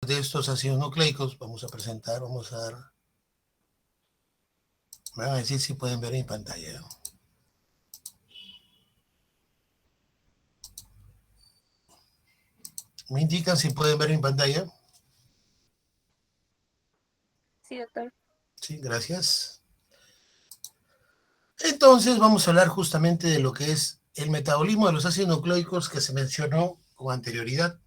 de estos ácidos nucleicos, vamos a dar, me van a decir si pueden ver mi pantalla. ¿Me indican si pueden ver mi pantalla? Sí, doctor. Sí, gracias. Entonces vamos a hablar justamente de lo que es el metabolismo de los ácidos nucleicos que se mencionó con anterioridad.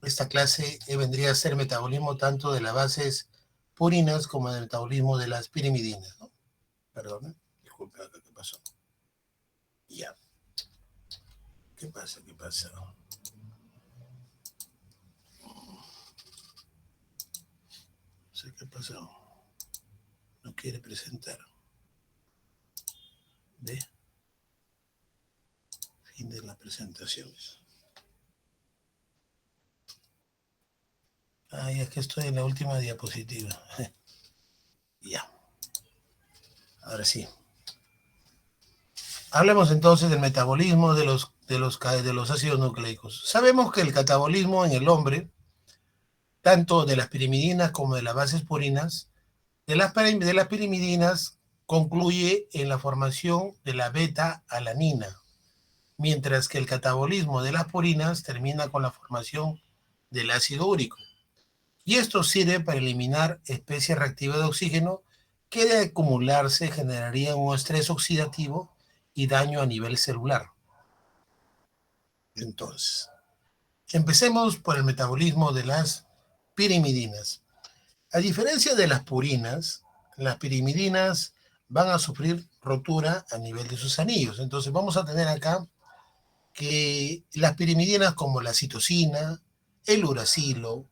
Esta clase vendría a ser metabolismo tanto de las bases purinas como del metabolismo de las pirimidinas, ¿no? Perdón, disculpe, ¿qué pasó? Ya. ¿Qué pasa? ¿Qué pasa? No sé qué pasó. No quiere presentar. ¿Ve? Fin de las presentaciones. Ay, es que estoy en la última diapositiva. Ya. Ahora sí. Hablemos entonces del metabolismo de los ácidos nucleicos. Sabemos que el catabolismo en el hombre, tanto de las pirimidinas como de las bases purinas, de las pirimidinas concluye en la formación de la beta-alanina, mientras que el catabolismo de las purinas termina con la formación del ácido úrico. Y esto sirve para eliminar especies reactivas de oxígeno que de acumularse generarían un estrés oxidativo y daño a nivel celular. Entonces, empecemos por el metabolismo de las pirimidinas. A diferencia de las purinas, las pirimidinas van a sufrir rotura a nivel de sus anillos. Entonces vamos a tener acá que las pirimidinas como la citosina, el uracilo,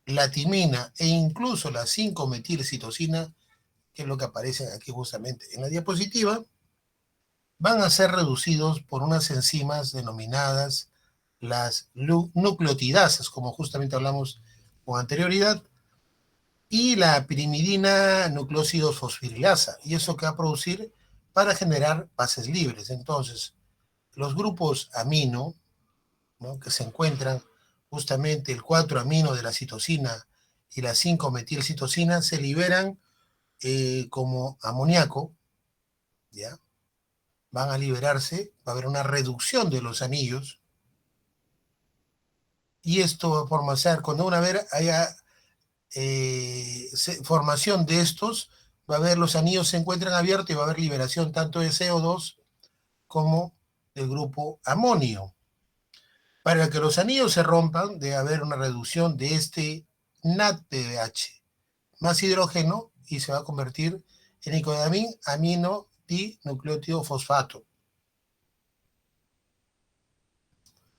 la timina e incluso la 5-metilcitosina, que es lo que aparece aquí justamente en la diapositiva, van a ser reducidos por unas enzimas denominadas las nucleotidasas, como justamente hablamos con anterioridad, y la pirimidina nucleósido fosforilasa, y eso que va a producir para generar bases libres. Entonces, los grupos amino, ¿no?, que se encuentran justamente el 4-amino de la citosina y la 5-metilcitosina, se liberan como amoníaco, ¿ya? Van a liberarse, va a haber una reducción de los anillos, y esto va a formar, cuando una vez haya formación de estos, va a haber los anillos se encuentran abiertos y va a haber liberación tanto de CO2 como del grupo amonio. Para que los anillos se rompan, debe haber una reducción de este NADPH más hidrógeno y se va a convertir en nicodamín amino dinucleótido fosfato.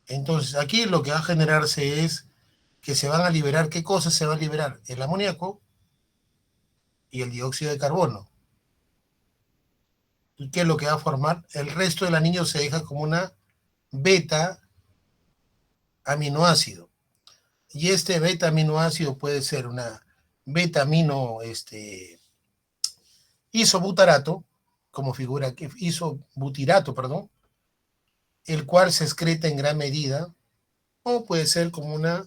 Entonces, aquí lo que va a generarse es que se van a liberar, ¿qué cosas se va a liberar? El amoníaco y el dióxido de carbono. ¿Y qué es lo que va a formar? El resto del anillo se deja como una beta aminoácido. Y este beta aminoácido puede ser una beta amino isobutirato, como figura aquí, isobutirato, perdón, el cual se excreta en gran medida, o puede ser como una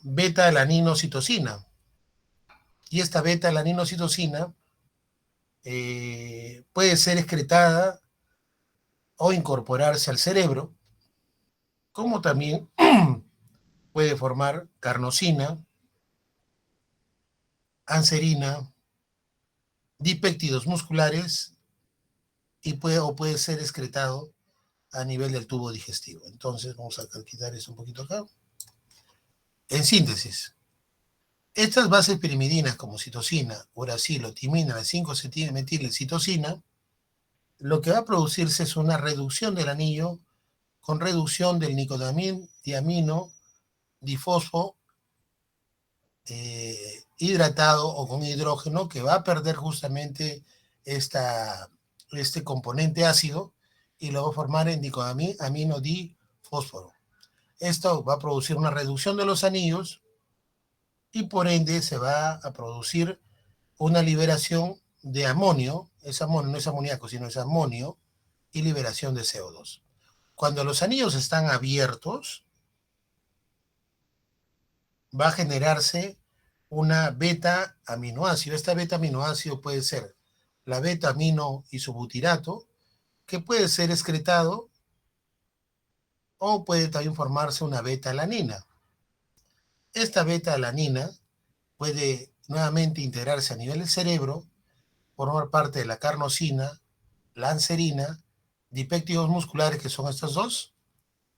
beta-alaninocitosina. Y esta beta-alaninocitosina puede ser excretada o incorporarse al cerebro, como también puede formar carnosina, anserina, dipéptidos musculares y puede ser excretado a nivel del tubo digestivo. Entonces vamos a quitar eso un poquito acá. En síntesis, estas bases pirimidinas como citosina, uracilo, timina, 5-metilcitosina, lo que va a producirse es una reducción del anillo con reducción del nicodamín, diamino, difosfo, hidratado o con hidrógeno, que va a perder justamente este componente ácido y lo va a formar en nicodamín, amino difósforo. Esto va a producir una reducción de los anillos y por ende se va a producir una liberación de amonio, es amonio, no es amoníaco, sino es amonio, y liberación de CO2. Cuando los anillos están abiertos, va a generarse una beta aminoácido. Esta beta aminoácido puede ser la beta amino isobutirato, que puede ser excretado, o puede también formarse una beta alanina. Esta beta alanina puede nuevamente integrarse a nivel del cerebro, formar parte de la carnosina, la anserina, dipéptidos musculares, que son estos dos,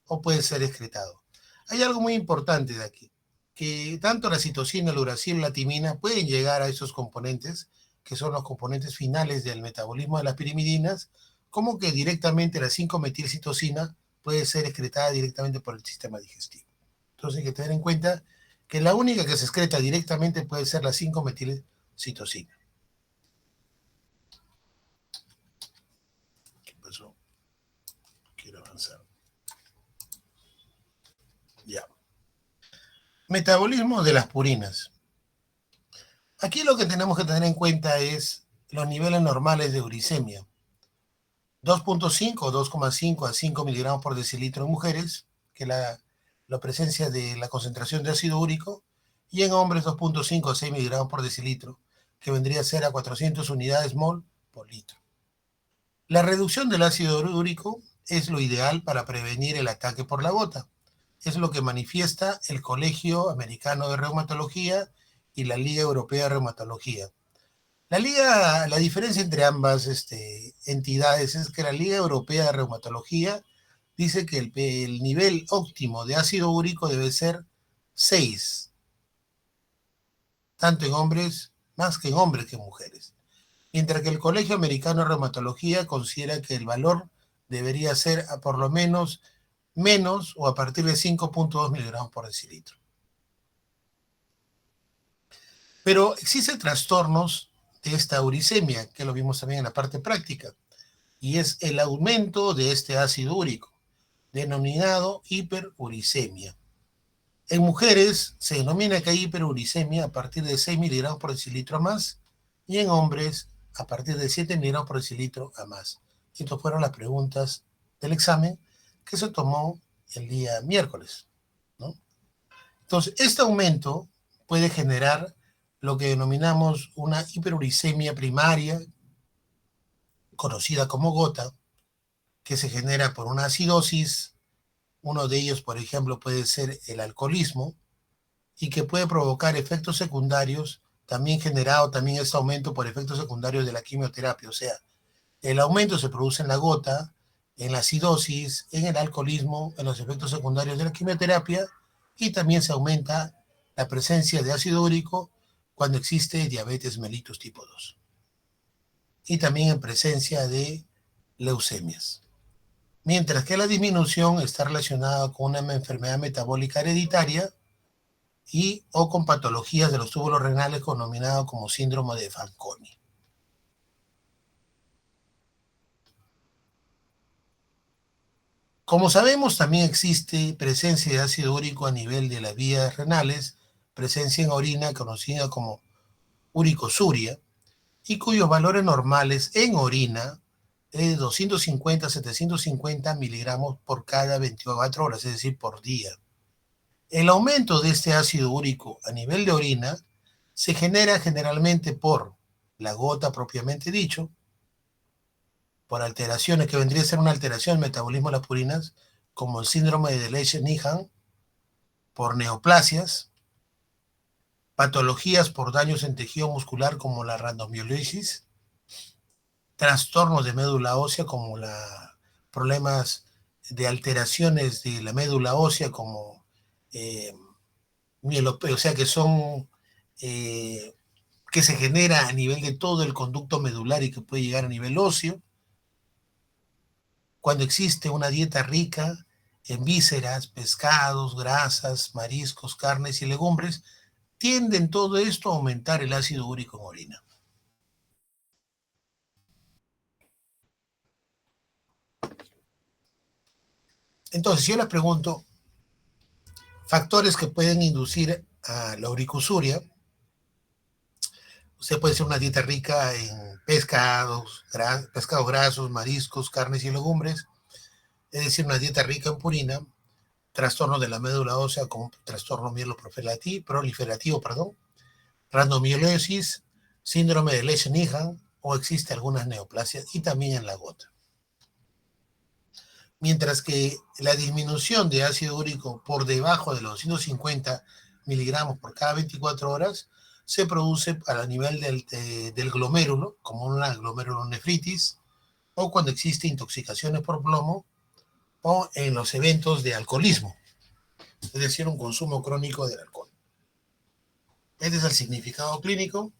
o puede ser excretado. Hay algo muy importante de aquí, que tanto la citosina, la uracil y la timina pueden llegar a esos componentes, que son los componentes finales del metabolismo de las pirimidinas, como que directamente la 5-metilcitosina puede ser excretada directamente por el sistema digestivo. Entonces hay que tener en cuenta que la única que se excreta directamente puede ser la 5-metilcitosina. ¿Qué pasó? Quiero avanzar. Ya. Metabolismo de las purinas. Aquí lo que tenemos que tener en cuenta es los niveles normales de uricemia. 2.5 o 2,5 a 5 miligramos por decilitro en mujeres, que es la presencia de la concentración de ácido úrico, y en hombres 2.5 a 6 miligramos por decilitro, que vendría a ser a 400 unidades mol por litro. La reducción del ácido úrico es lo ideal para prevenir el ataque por la gota. Es lo que manifiesta el Colegio Americano de Reumatología y la Liga Europea de Reumatología. La diferencia entre ambas entidades es que la Liga Europea de Reumatología dice que el nivel óptimo de ácido úrico debe ser 6, tanto en hombres, más que en hombres que en mujeres. Mientras que el Colegio Americano de Reumatología considera que el valor debería ser a por lo menos menos o a partir de 5.2 miligramos por decilitro. Pero existen trastornos de esta uricemia, que lo vimos también en la parte práctica, y es el aumento de este ácido úrico, denominado hiperuricemia. En mujeres se denomina que hay hiperuricemia a partir de 6 miligramos por decilitro a más, y en hombres a partir de 7 miligramos por decilitro a más. Estas fueron las preguntas del examen que se tomó el día miércoles, ¿no? Entonces, este aumento puede generar lo que denominamos una hiperuricemia primaria, conocida como gota, que se genera por una acidosis. Uno de ellos, por ejemplo, puede ser el alcoholismo, y que puede provocar efectos secundarios, también generado también este aumento por efectos secundarios de la quimioterapia. O sea, el aumento se produce en la gota, en la acidosis, en el alcoholismo, en los efectos secundarios de la quimioterapia, y también se aumenta la presencia de ácido úrico cuando existe diabetes mellitus tipo 2. Y también en presencia de leucemias. Mientras que la disminución está relacionada con una enfermedad metabólica hereditaria y o con patologías de los túbulos renales denominado como síndrome de Fanconi. Como sabemos, también existe presencia de ácido úrico a nivel de las vías renales, presencia en orina conocida como uricosuria, y cuyos valores normales en orina es de 250 a 750 miligramos por cada 24 horas, es decir, por día. El aumento de este ácido úrico a nivel de orina se genera generalmente por la gota propiamente dicho, por alteraciones que vendría a ser una alteración del metabolismo de las purinas, como el síndrome de Lesch-Nyhan, por neoplasias, patologías por daños en tejido muscular como la randomiolisis, trastornos de médula ósea como problemas de alteraciones de la médula ósea como o sea que son que se genera a nivel de todo el conducto medular y que puede llegar a nivel óseo. Cuando existe una dieta rica en vísceras, pescados, grasas, mariscos, carnes y legumbres, tienden todo esto a aumentar el ácido úrico en orina. Entonces, yo les pregunto, factores que pueden inducir a la uricosuria. Usted puede ser una dieta rica en pescados grasos, mariscos, carnes y legumbres, es decir, una dieta rica en purina, trastorno de la médula ósea como trastorno proliferativo, randomiolisis, síndrome de Lesch-Nyhan o existe algunas neoplasias y también en la gota. Mientras que la disminución de ácido úrico por debajo de los 250 miligramos por cada 24 horas se produce a nivel del glomérulo, como una glomerulonefritis, o cuando existe intoxicaciones por plomo, o en los eventos de alcoholismo, es decir, un consumo crónico del alcohol. Este es el significado clínico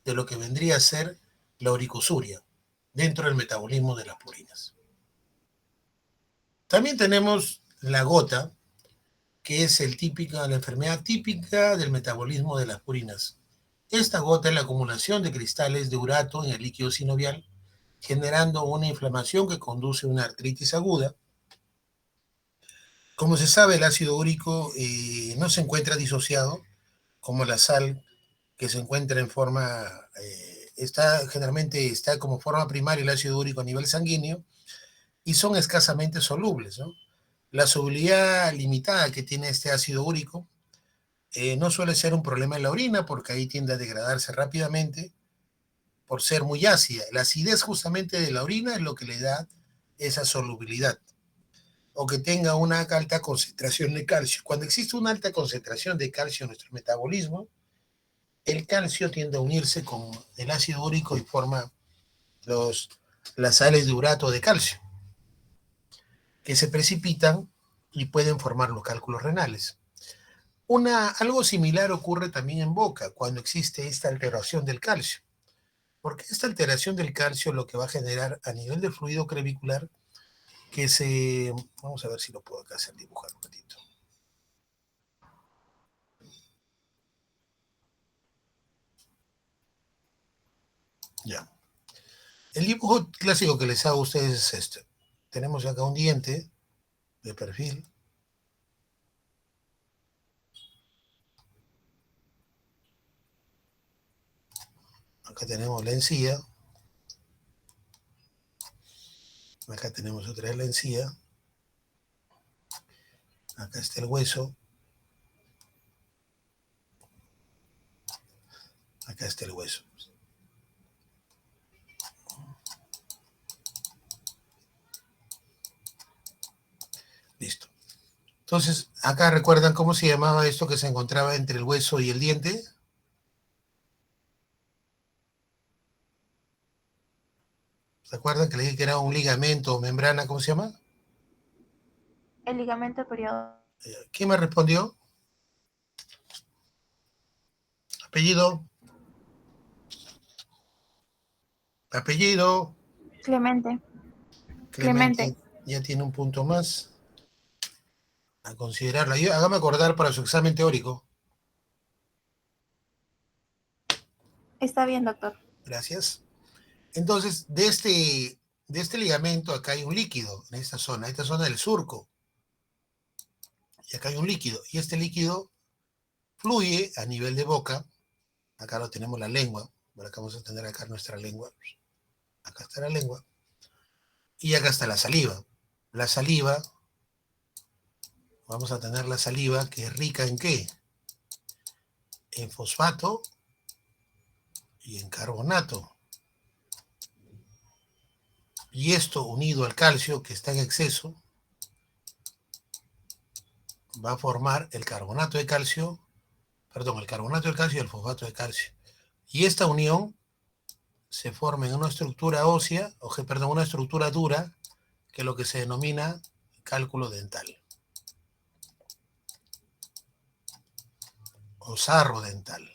de lo que vendría a ser la uricosuria dentro del metabolismo de las purinas. También tenemos la gota, que es la enfermedad típica del metabolismo de las purinas. Esta gota es la acumulación de cristales de urato en el líquido sinovial, generando una inflamación que conduce a una artritis aguda. Como se sabe, el ácido úrico no se encuentra disociado como la sal, que se encuentra en forma, generalmente está como forma primaria el ácido úrico a nivel sanguíneo, y son escasamente solubles, ¿no? La solubilidad limitada que tiene este ácido úrico no suele ser un problema en la orina, porque ahí tiende a degradarse rápidamente por ser muy ácida. La acidez justamente de la orina es lo que le da esa solubilidad, o que tenga una alta concentración de calcio. Cuando existe una alta concentración de calcio en nuestro metabolismo, el calcio tiende a unirse con el ácido úrico y forma las sales de urato de calcio, que se precipitan y pueden formar los cálculos renales. Algo similar ocurre también en boca cuando existe esta alteración del calcio, porque esta alteración del calcio lo que va a generar a nivel del fluido crevicular vamos a ver si lo puedo acá hacer dibujar un ratito. Ya. El dibujo clásico que les hago a ustedes es este. Tenemos acá un diente de perfil. Acá tenemos la encía. Acá tenemos otra vez la encía. Acá está el hueso. Acá está el hueso. Listo. Entonces, acá recuerdan cómo se llamaba esto que se encontraba entre el hueso y el diente. ¿Se acuerdan que le dije que era un ligamento o membrana? ¿Cómo se llama? El ligamento periodo. ¿Quién me respondió? Apellido. Apellido. Clemente. Clemente. Ya tiene un punto más a considerarlo. Hágame acordar para su examen teórico. Está bien, doctor. Gracias. Entonces, de este ligamento, acá hay un líquido en esta zona del surco. Y acá hay un líquido. Y este líquido fluye a nivel de boca. Acá lo tenemos la lengua. Por acá vamos a tener acá nuestra lengua. Acá está la lengua. Y acá está la saliva. La saliva, vamos a tener la saliva que es rica ¿en qué? En fosfato y en carbonato. Y esto unido al calcio que está en exceso va a formar el carbonato de calcio y el fosfato de calcio. Y esta unión se forma en una estructura ósea, una estructura dura, que es lo que se denomina cálculo dental o sarro dental.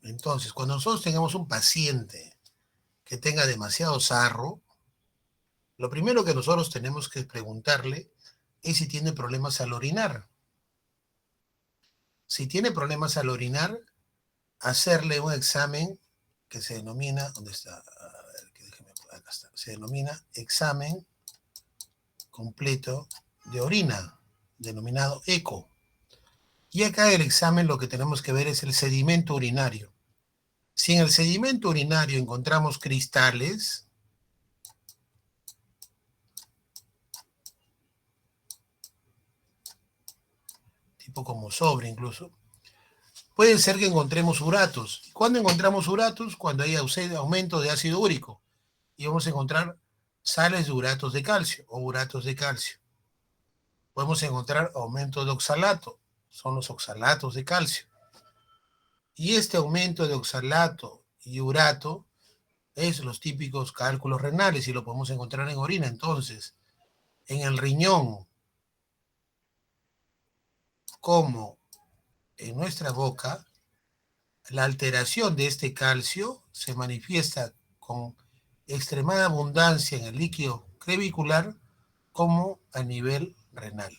Entonces, cuando nosotros tengamos un paciente que tenga demasiado sarro, lo primero que nosotros tenemos que preguntarle es si tiene problemas al orinar. Si tiene problemas al orinar, hacerle un examen que se denomina, ¿dónde está? A ver, acá está. Se denomina examen completo de orina, denominado ECO. Y acá el examen lo que tenemos que ver es el sedimento urinario. Si en el sedimento urinario encontramos cristales, tipo como sobre incluso, puede ser que encontremos uratos. ¿Cuándo encontramos uratos? Cuando hay aumento de ácido úrico. Y vamos a encontrar sales de uratos de calcio o uratos de calcio. Podemos encontrar aumento de oxalato, son los oxalatos de calcio. Y este aumento de oxalato y urato es los típicos cálculos renales y lo podemos encontrar en orina. Entonces, en el riñón, como en nuestra boca, la alteración de este calcio se manifiesta con extremada abundancia en el líquido crevicular como a nivel renal.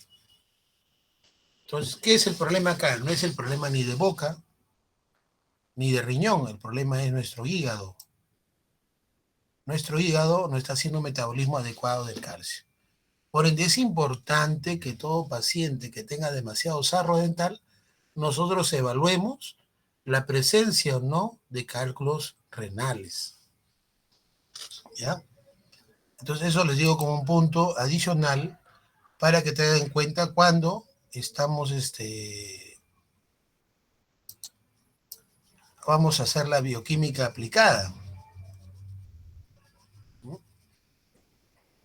Entonces, ¿qué es el problema acá? No es el problema ni de boca ni de riñón, el problema es nuestro hígado. Nuestro hígado no está haciendo un metabolismo adecuado del calcio. Por ende, es importante que todo paciente que tenga demasiado sarro dental, nosotros evaluemos la presencia o no de cálculos renales. ¿Ya? Entonces, eso les digo como un punto adicional para que tengan en cuenta cuando estamos, vamos a hacer la bioquímica aplicada.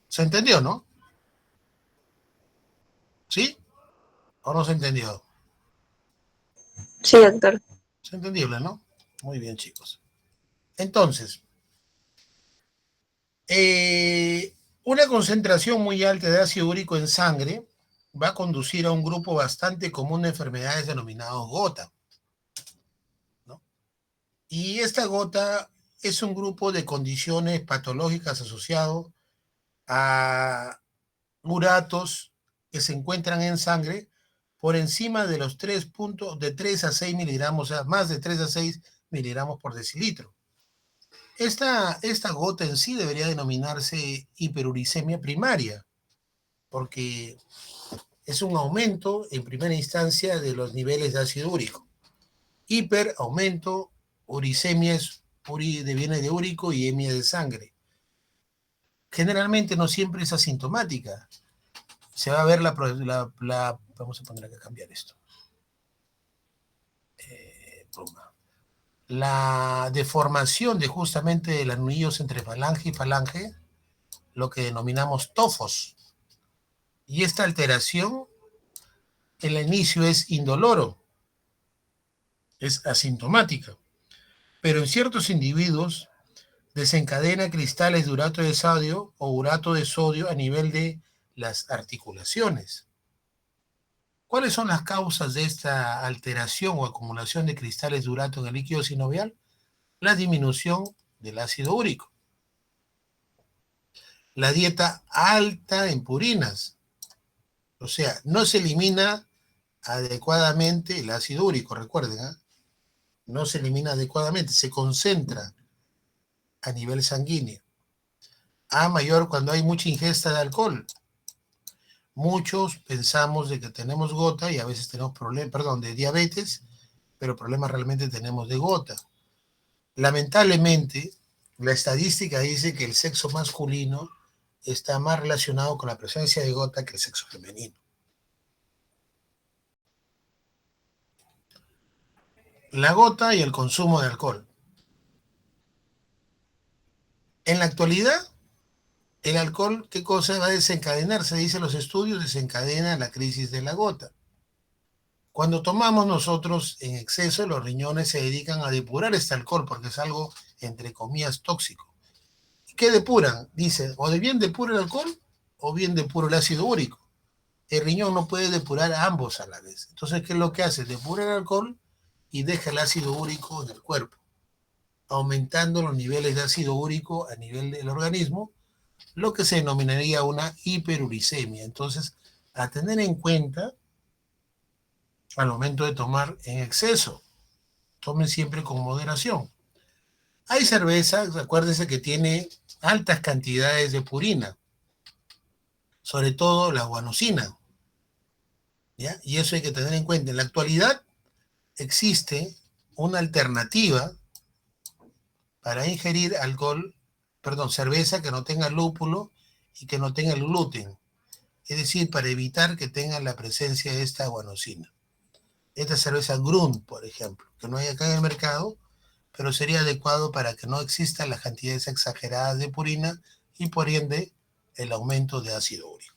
¿Se entendió, no? ¿Sí? ¿O no se entendió? Sí, doctor. ¿Es entendible, no? Muy bien, chicos. Entonces, una concentración muy alta de ácido úrico en sangre va a conducir a un grupo bastante común de enfermedades denominados gota, ¿no? Y esta gota es un grupo de condiciones patológicas asociado a uratos que se encuentran en sangre por encima de los 3 a 6 miligramos, o sea, más de 3 a 6 miligramos por decilitro. Esta gota en sí debería denominarse hiperuricemia primaria, porque es un aumento en primera instancia de los niveles de ácido úrico. Hiper, aumento, uricemia viene de úrico y hemia de sangre. Generalmente no siempre es asintomática. Se va a ver vamos a poner acá a cambiar esto. La deformación de justamente de los anillos entre falange y falange, lo que denominamos tofos. Y esta alteración, el inicio es indoloro, es asintomática, pero en ciertos individuos desencadena cristales de urato de sodio o urato de sodio a nivel de las articulaciones. ¿Cuáles son las causas de esta alteración o acumulación de cristales de urato en el líquido sinovial? La disminución del ácido úrico. La dieta alta en purinas. O sea, no se elimina adecuadamente el ácido úrico, recuerden, ¿eh? No se elimina adecuadamente, se concentra a nivel sanguíneo. A mayor cuando hay mucha ingesta de alcohol. Muchos pensamos de que tenemos gota y a veces tenemos problemas, de diabetes, pero problemas realmente tenemos de gota. Lamentablemente, la estadística dice que el sexo masculino está más relacionado con la presencia de gota que el sexo femenino. La gota y el consumo de alcohol. En la actualidad, el alcohol, ¿qué cosa va a desencadenar? Se dice en los estudios, desencadena la crisis de la gota. Cuando tomamos nosotros en exceso, los riñones se dedican a depurar este alcohol porque es algo, entre comillas, tóxico. ¿Qué depuran? Dice, o de bien depura el alcohol o bien depura el ácido úrico. El riñón no puede depurar a ambos a la vez. Entonces, ¿qué es lo que hace? Depura el alcohol y deja el ácido úrico en el cuerpo, aumentando los niveles de ácido úrico a nivel del organismo, lo que se denominaría una hiperuricemia. Entonces, a tener en cuenta al momento de tomar en exceso. Tomen siempre con moderación. Hay cerveza, acuérdense que tiene altas cantidades de purina, sobre todo la guanosina, ¿ya? Y eso hay que tener en cuenta. En la actualidad existe una alternativa para ingerir cerveza que no tenga lúpulo y que no tenga gluten. Es decir, para evitar que tengan la presencia de esta guanosina. esta cerveza Grund, por ejemplo, que no hay acá en el mercado, pero sería adecuado para que no existan las cantidades exageradas de purina y por ende el aumento de ácido úrico.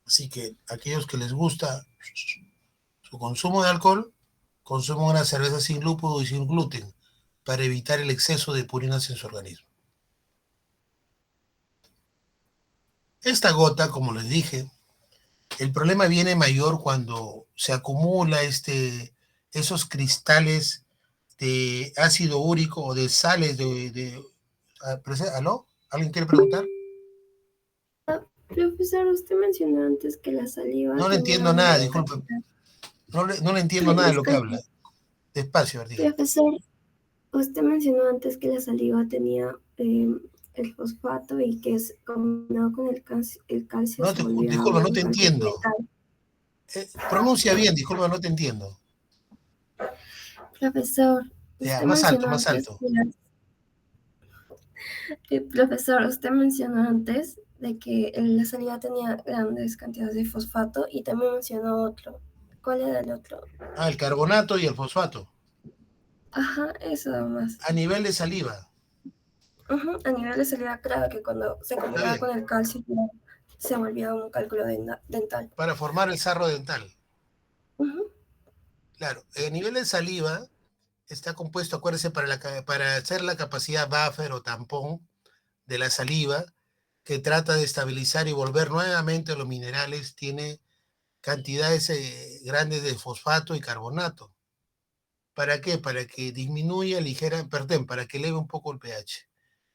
Así que aquellos que les gusta su consumo de alcohol, consuman una cerveza sin lúpulo y sin gluten para evitar el exceso de purinas en su organismo. Esta gota, como les dije, el problema viene mayor cuando se acumula esos cristales de ácido úrico o de sales ¿Aló? ¿Alguien quiere preguntar? Profesor, usted mencionó antes que la saliva No le tenía entiendo una nada, gran disculpe. cantidad. No le entiendo nada de lo que habla. Disculpe, Despacio, a ver, diga. profesor, usted mencionó antes que la saliva tenía el fosfato y que es combinado con el calcio No se te, volvía disculpa, no un te cálculo entiendo. mental. Pronuncia bien, disculpa, no te entiendo. Profesor, Ya, usted más alto, mencionó más antes alto. profesor, usted mencionó antes de que la saliva tenía grandes cantidades de fosfato y también mencionó otro. ¿Cuál era el otro? Ah, el carbonato y el fosfato. Ajá, eso nada más. A nivel de saliva. A nivel de salida, claro que cuando se Está combinaba bien. con el calcio se volvía un cálculo dental. Para formar el sarro dental. Ujú. Claro, a nivel de saliva está compuesto, acuérdense, para hacer la capacidad buffer o tampón de la saliva, que trata de estabilizar y volver nuevamente los minerales, tiene cantidades grandes de fosfato y carbonato. ¿Para qué? Para que disminuya para que eleve un poco el pH,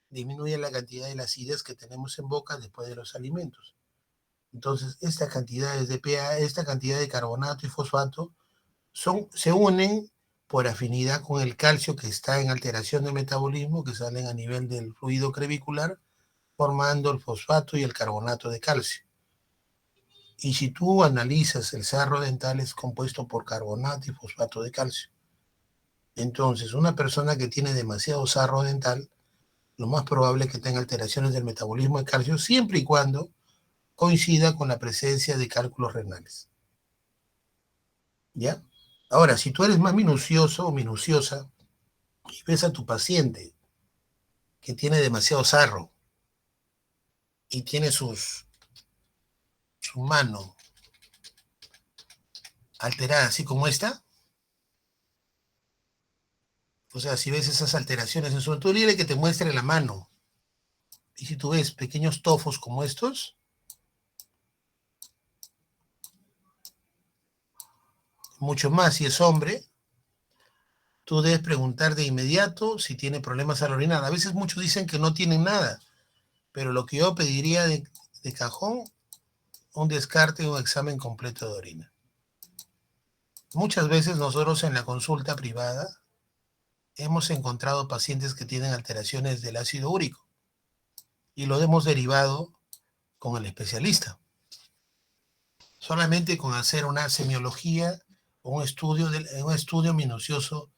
disminuya la cantidad de la acidez que tenemos en boca después de los alimentos. Entonces, estas cantidades de pH, esta cantidad de carbonato y fosfato se unen por afinidad con el calcio que está en alteración de metabolismo, que salen a nivel del fluido crevicular, formando el fosfato y el carbonato de calcio. Y si tú analizas el sarro dental es compuesto por carbonato y fosfato de calcio. Entonces, una persona que tiene demasiado sarro dental, lo más probable es que tenga alteraciones del metabolismo de calcio, siempre y cuando coincida con la presencia de cálculos renales. ¿Ya? Ahora, si tú eres más minucioso o minuciosa y ves a tu paciente que tiene demasiado sarro y tiene su mano alterada, así como esta, o sea, si ves esas alteraciones en su tú dile que te muestre la mano. Y si tú ves pequeños tofos como estos, mucho más si es hombre, tú debes preguntar de inmediato si tiene problemas al orinar. A veces muchos dicen que no tienen nada, pero lo que yo pediría de cajón, un descarte o un examen completo de orina. Muchas veces nosotros en la consulta privada hemos encontrado pacientes que tienen alteraciones del ácido úrico y lo hemos derivado con el especialista. Solamente con hacer una semiología o un estudio minucioso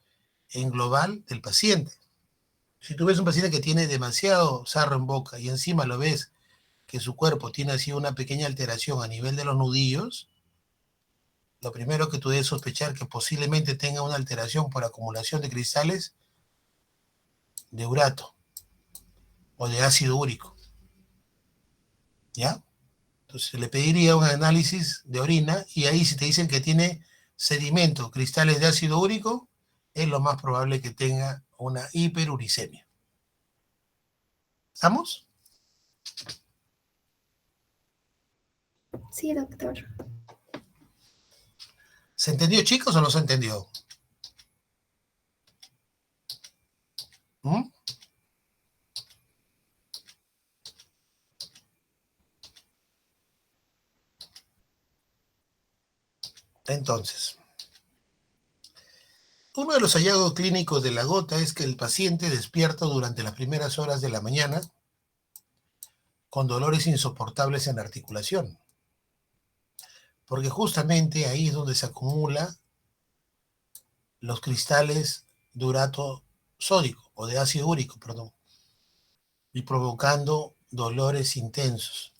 en global del paciente. Si tú ves un paciente que tiene demasiado sarro en boca y encima lo ves que su cuerpo tiene así una pequeña alteración a nivel de los nudillos, lo primero que tú debes sospechar que posiblemente tenga una alteración por acumulación de cristales de urato o de ácido úrico. ¿Ya? Entonces le pediría un análisis de orina y ahí si te dicen que tiene sedimento, cristales de ácido úrico, es lo más probable que tenga una hiperuricemia. ¿Estamos? Sí, doctor. ¿Se entendió, chicos, o no se entendió? ¿Mm? Entonces, uno de los hallazgos clínicos de la gota es que el paciente despierta durante las primeras horas de la mañana con dolores insoportables en la articulación, porque justamente ahí es donde se acumulan los cristales de urato sódico o de ácido úrico, perdón, y provocando dolores intensos.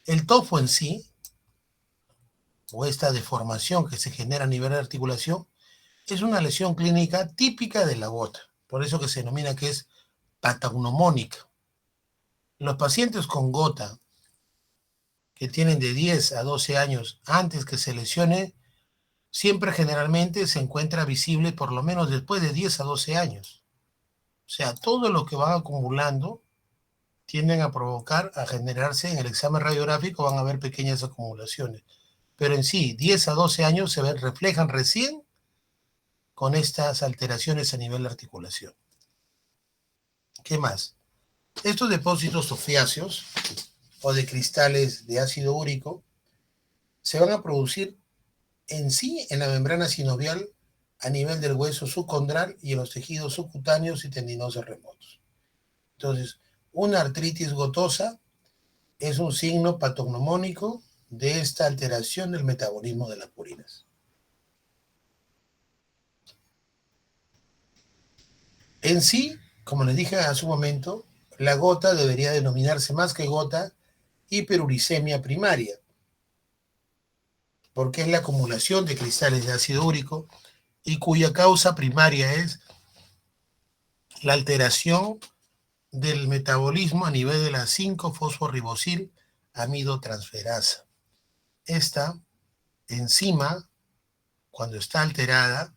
El tofu en sí o esta deformación que se genera a nivel de articulación es una lesión clínica típica de la gota, por eso que se denomina que es patognomónica. Los pacientes con gota que tienen de 10 a 12 años antes que se lesione, siempre generalmente se encuentra visible por lo menos después de 10 a 12 años. O sea, todo lo que van acumulando tienden a provocar, a generarse en el examen radiográfico, van a haber pequeñas acumulaciones. Pero en sí, 10 a 12 años se reflejan recién con estas alteraciones a nivel de articulación. ¿Qué más? Estos depósitos ofiáceos o de cristales de ácido úrico se van a producir en sí en la membrana sinovial a nivel del hueso subcondral y en los tejidos subcutáneos y tendinosos remotos. Entonces, una artritis gotosa es un signo patognomónico de esta alteración del metabolismo de las purinas. En sí, como les dije hace un momento, la gota debería denominarse más que gota hiperuricemia primaria, porque es la acumulación de cristales de ácido úrico y cuya causa primaria es la alteración del metabolismo a nivel de la 5-fosforibosil amidotransferasa. Esta enzima, cuando está alterada,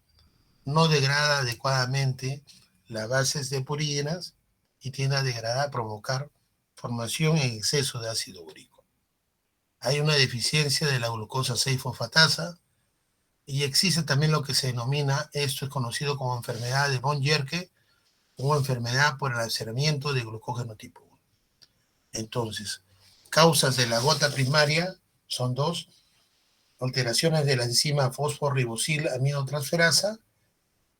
no degrada adecuadamente las bases de purinas y tiende a degradar, a provocar formación en exceso de ácido úrico. Hay una deficiencia de la glucosa 6-fosfatasa y existe también lo que se denomina, esto es conocido como enfermedad de von Yerke o enfermedad por el alteramiento de glucógeno tipo 1. Entonces, causas de la gota primaria son dos: alteraciones de la enzima fosforibosil aminotransferasa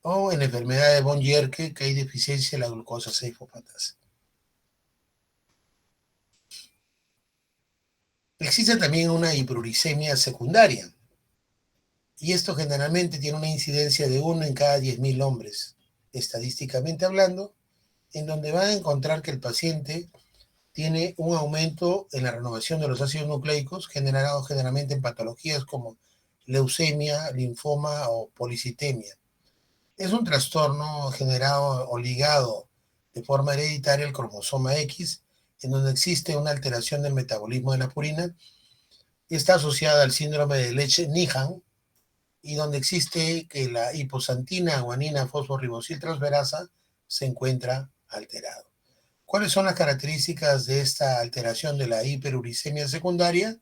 o en la enfermedad de von Yerke, que hay deficiencia de la glucosa 6-fosfatasa. Existe también una hiperuricemia secundaria, y esto generalmente tiene una incidencia de 1 en cada 10.000 hombres, estadísticamente hablando, en donde van a encontrar que el paciente tiene un aumento en la renovación de los ácidos nucleicos, generado generalmente en patologías como leucemia, linfoma o policitemia. Es un trastorno generado o ligado de forma hereditaria al cromosoma X, en donde existe una alteración del metabolismo de la purina, y está asociada al síndrome de Lesch-Nyhan, y donde existe que la hiposantina guanina fosforibosil transferasa se encuentra alterado. ¿Cuáles son las características de esta alteración de la hiperuricemia secundaria?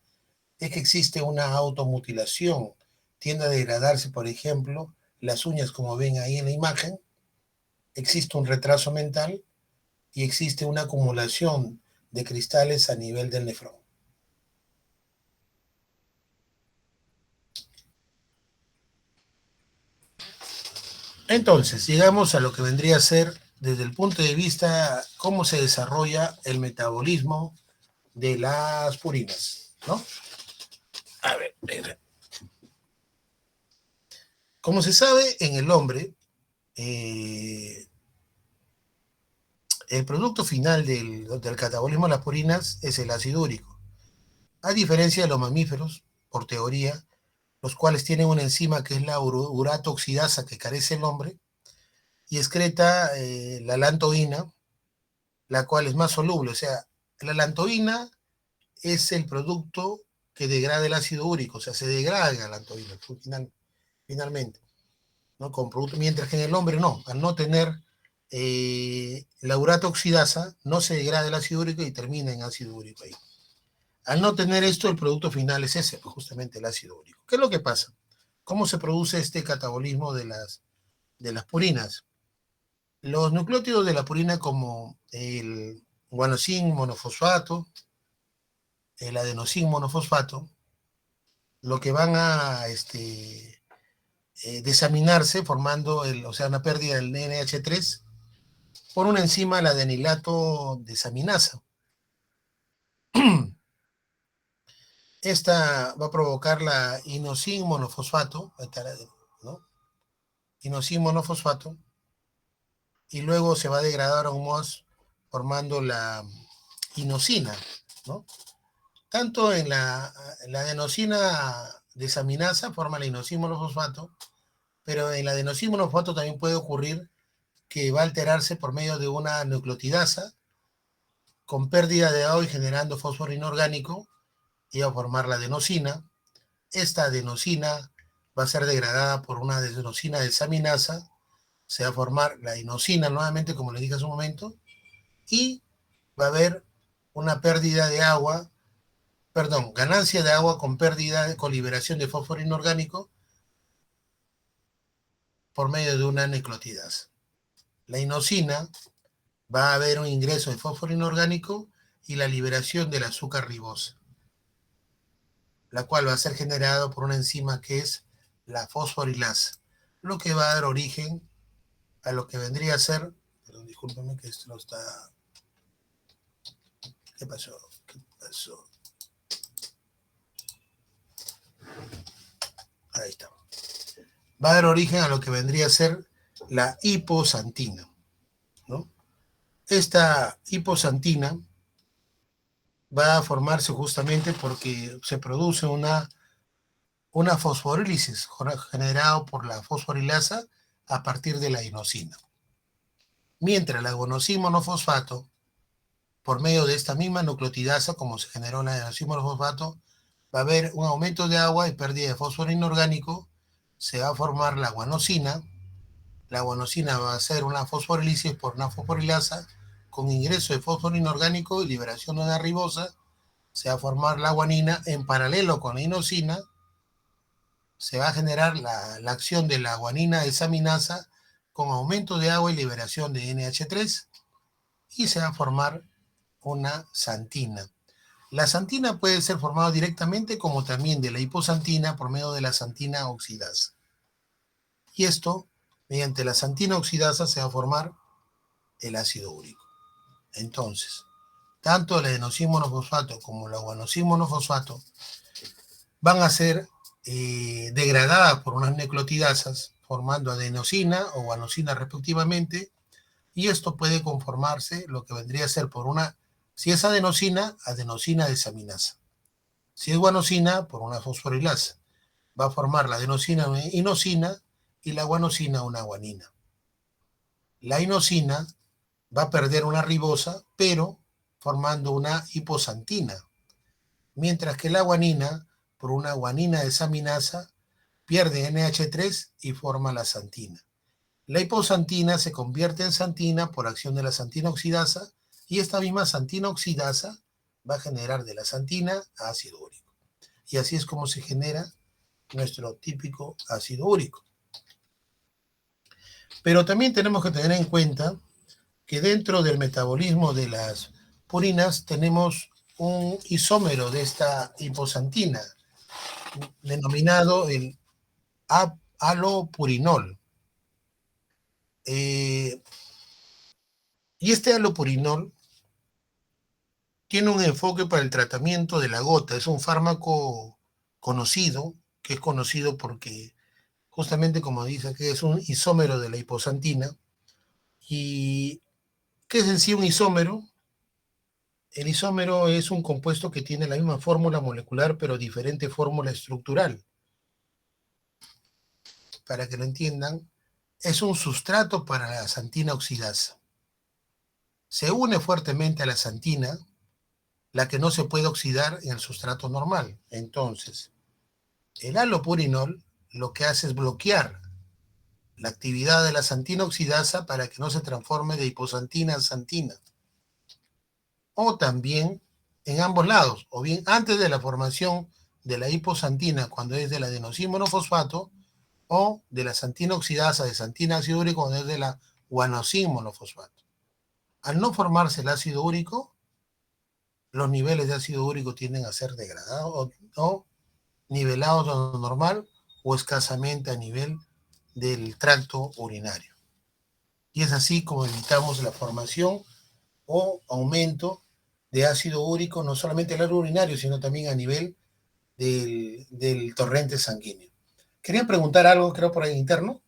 Es que existe una automutilación, tiende a degradarse, por ejemplo, las uñas, como ven ahí en la imagen, existe un retraso mental y existe una acumulación de cristales a nivel del nefrón. Entonces, llegamos a lo que vendría a ser, desde el punto de vista, cómo se desarrolla el metabolismo de las purinas, ¿no? A ver. Como se sabe, en el hombre, el producto final del catabolismo de las purinas es el ácido úrico. A diferencia de los mamíferos, por teoría, los cuales tienen una enzima que es la urato oxidasa que carece el hombre, y excreta la lantoína, la cual es más soluble. O sea, la lantoína es el producto que degrada el ácido úrico, o sea, se degrada la lantoína finalmente, ¿no? Con producto, mientras que en el hombre no, al no tener la urato oxidasa, no se degrada el ácido úrico y termina en ácido úrico ahí. Al no tener esto, el producto final es ese, pues justamente el ácido úrico. ¿Qué es lo que pasa? ¿Cómo se produce este catabolismo de las purinas? Los nucleótidos de la purina, como el guanosin monofosfato, el adenosin monofosfato, lo que van a desaminarse formando una pérdida del NH3 por una enzima, la adenilato desaminasa. Esta va a provocar la inosin monofosfato, ¿no? Inosin monofosfato, y luego se va a degradar aún más formando la inosina, ¿no? Tanto en la adenosina desaminasa forma la inosín monofosfato, pero en la adenosín monofosfato también puede ocurrir que va a alterarse por medio de una nucleotidasa con pérdida de agua y generando fósforo inorgánico y va a formar la adenosina. Esta adenosina va a ser degradada por una adenosina desaminasa, se va a formar la inosina nuevamente, como le dije hace un momento, y va a haber una pérdida de agua, perdón, ganancia de agua con pérdida, con liberación de fósforo inorgánico por medio de una nucleotidasa. La inosina va a haber un ingreso de fósforo inorgánico y la liberación del azúcar ribosa, la cual va a ser generada por una enzima que es la fosforilasa, lo que va a dar origen a lo que vendría a ser, perdón, discúlpame que esto no está, ¿qué pasó? ¿Qué pasó? Ahí está. Va a dar origen a lo que vendría a ser la hiposantina, ¿no? Esta hiposantina va a formarse justamente porque se produce una fosforílisis generada por la fosforilasa a partir de la inosina. Mientras la adenosín monofosfato, por medio de esta misma nucleotidasa, como se generó en la adenosín monofosfato, va a haber un aumento de agua y pérdida de fósforo inorgánico, se va a formar la guanosina. La guanosina va a ser una fosforílisis por una fosforilasa con ingreso de fósforo inorgánico y liberación de una ribosa. Se va a formar la guanina en paralelo con la inosina. Se va a generar la acción de la guanina desaminasa con aumento de agua y liberación de NH3 y se va a formar una santina. La santina puede ser formada directamente como también de la hiposantina por medio de la santina oxidasa. Y esto, mediante la santina oxidasa, se va a formar el ácido úrico. Entonces, tanto el adenosín monofosfato como la guanosín monofosfato van a ser degradadas por unas nucleotidasas, formando adenosina o guanosina respectivamente, y esto puede conformarse lo que vendría a ser por una, si es adenosina, adenosina desaminasa. Si es guanosina, por una fosforilasa. Va a formar la adenosina una inosina y la guanosina una guanina. La inosina va a perder una ribosa, pero formando una hiposantina, mientras que la guanina, por una guanina desaminasa, pierde NH3 y forma la santina. La hiposantina se convierte en santina por acción de la santina oxidasa y esta misma santina oxidasa va a generar de la santina ácido úrico. Y así es como se genera nuestro típico ácido úrico. Pero también tenemos que tener en cuenta que dentro del metabolismo de las purinas tenemos un isómero de esta hiposantina, denominado el alopurinol. Y este alopurinol tiene un enfoque para el tratamiento de la gota. Es un fármaco conocido, que es conocido porque justamente como dice que es un isómero de la hiposantina. ¿Y qué es en sí un isómero? El isómero es un compuesto que tiene la misma fórmula molecular pero diferente fórmula estructural. Para que lo entiendan, es un sustrato para la santina oxidasa. Se une fuertemente a la santina, la que no se puede oxidar en el sustrato normal. Entonces, el alopurinol lo que hace es bloquear la actividad de la santina oxidasa para que no se transforme de hiposantina a santina. O también en ambos lados, o bien antes de la formación de la hiposantina cuando es de la adenosín monofosfato, o de la santina oxidasa de santina ácido úrico cuando es de la guanosín monofosfato. Al no formarse el ácido úrico, los niveles de ácido úrico tienden a ser degradados o nivelados a lo normal o escasamente a nivel del tracto urinario. Y es así como evitamos la formación o aumento de ácido úrico, no solamente en el urinario, sino también a nivel del torrente sanguíneo. Quería preguntar algo, creo, por ahí interno.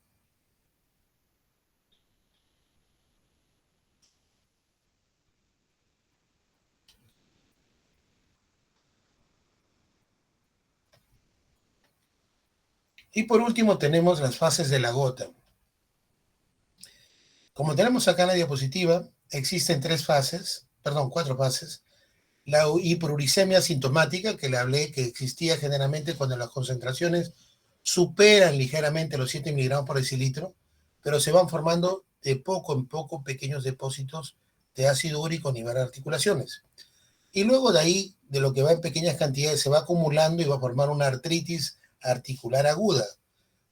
Y por último tenemos las fases de la gota. Como tenemos acá en la diapositiva, existen cuatro fases. La hiperuricemia sintomática, que le hablé, que existía generalmente cuando las concentraciones superan ligeramente los 7 miligramos por decilitro, pero se van formando de poco en poco pequeños depósitos de ácido úrico a nivel de articulaciones. Y luego de ahí, de lo que va en pequeñas cantidades, se va acumulando y va a formar una artritis articular aguda,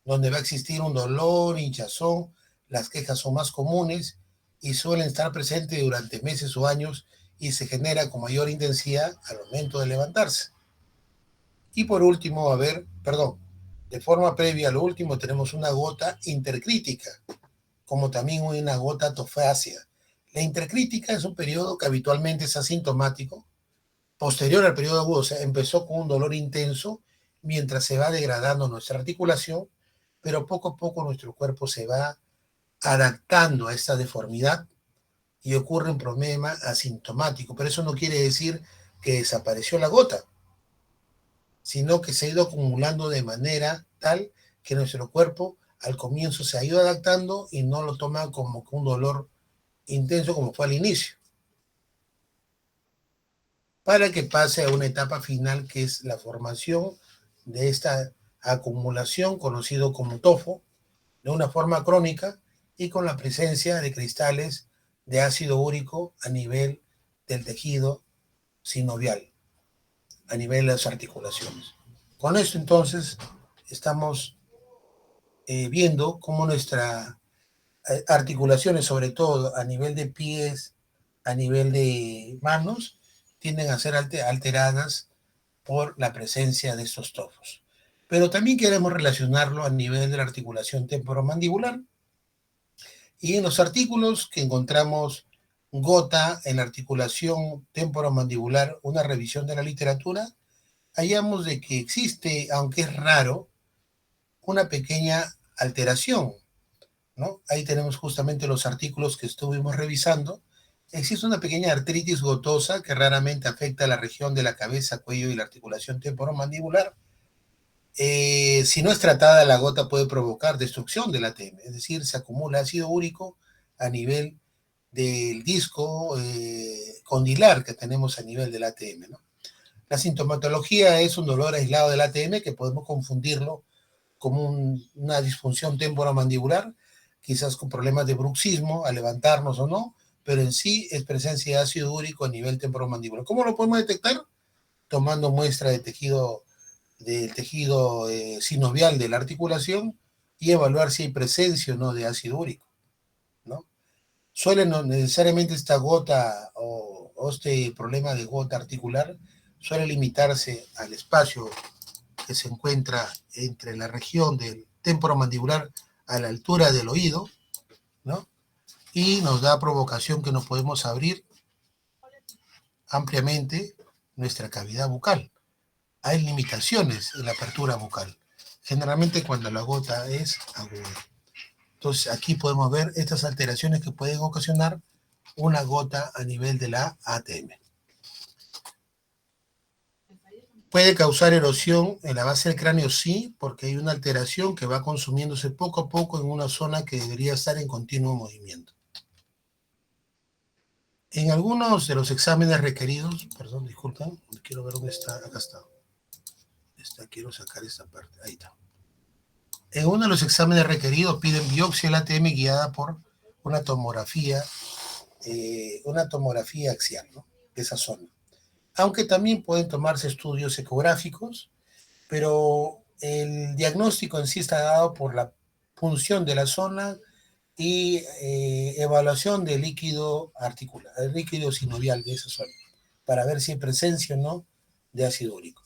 donde va a existir un dolor, hinchazón, las quejas son más comunes y suelen estar presentes durante meses o años y se genera con mayor intensidad al momento de levantarse. Y por último, de forma previa a lo último tenemos una gota intercrítica, como también una gota tofácea. La intercrítica es un periodo que habitualmente es asintomático, posterior al periodo agudo, o sea, empezó con un dolor intenso mientras se va degradando nuestra articulación, pero poco a poco nuestro cuerpo se va adaptando a esta deformidad y ocurre un problema asintomático. Pero eso no quiere decir que desapareció la gota, sino que se ha ido acumulando de manera tal que nuestro cuerpo al comienzo se ha ido adaptando y no lo toma como un dolor intenso como fue al inicio, para que pase a una etapa final que es la formación de esta acumulación conocido como tofo de una forma crónica y con la presencia de cristales de ácido úrico a nivel del tejido sinovial, a nivel de las articulaciones. Con esto entonces estamos viendo cómo nuestras articulaciones, sobre todo a nivel de pies, a nivel de manos, tienden a ser alteradas por la presencia de estos tofos. Pero también queremos relacionarlo a nivel de la articulación temporomandibular. Y en los artículos que encontramos gota en la articulación temporomandibular, una revisión de la literatura, hallamos de que existe, aunque es raro, una pequeña alteración, ¿no? Ahí tenemos justamente los artículos que estuvimos revisando. Existe una pequeña artritis gotosa que raramente afecta a la región de la cabeza, cuello y la articulación temporomandibular. Si no es tratada, la gota puede provocar destrucción del ATM, es decir, se acumula ácido úrico a nivel del disco condilar que tenemos a nivel del ATM, ¿no? La sintomatología es un dolor aislado del ATM que podemos confundirlo como una disfunción temporomandibular, quizás con problemas de bruxismo al levantarnos o no, pero en sí es presencia de ácido úrico a nivel temporomandibular. ¿Cómo lo podemos detectar? Tomando muestra del tejido sinovial de la articulación y evaluar si hay presencia o no de ácido úrico, ¿no? No necesariamente esta gota o este problema de gota articular suele limitarse al espacio que se encuentra entre la región del temporomandibular a la altura del oído, ¿no? Y nos da provocación que nos podemos abrir ampliamente nuestra cavidad bucal. Hay limitaciones en la apertura bucal, generalmente cuando la gota es aguda. Entonces aquí podemos ver estas alteraciones que pueden ocasionar una gota a nivel de la ATM. ¿Puede causar erosión en la base del cráneo? Sí, porque hay una alteración que va consumiéndose poco a poco en una zona que debería estar en continuo movimiento. En algunos de los exámenes requeridos, perdón, disculpen, quiero ver dónde está, acá está. Quiero sacar esta parte, ahí está. En uno de los exámenes requeridos piden biopsia del ATM guiada por una tomografía axial, ¿no? De esa zona. Aunque también pueden tomarse estudios ecográficos, pero el diagnóstico en sí está dado por la punción de la zona y evaluación del líquido articular, el líquido sinovial de esa zona, para ver si hay presencia o no de ácido úrico.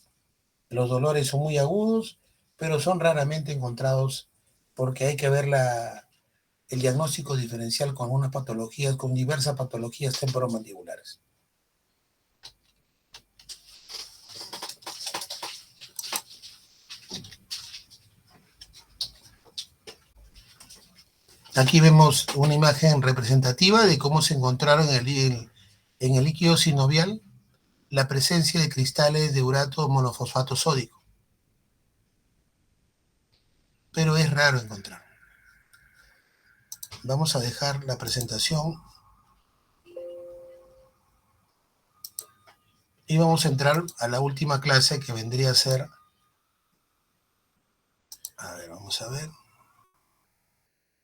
Los dolores son muy agudos, pero son raramente encontrados porque hay que ver el diagnóstico diferencial con algunas patologías, con diversas patologías temporomandibulares. Aquí vemos una imagen representativa de cómo se encontraron en el líquido sinovial la presencia de cristales de urato monofosfato sódico. pero es raro encontrar. Vamos a dejar la presentación y vamos a entrar a la última clase que vendría a ser, a ver, vamos a ver.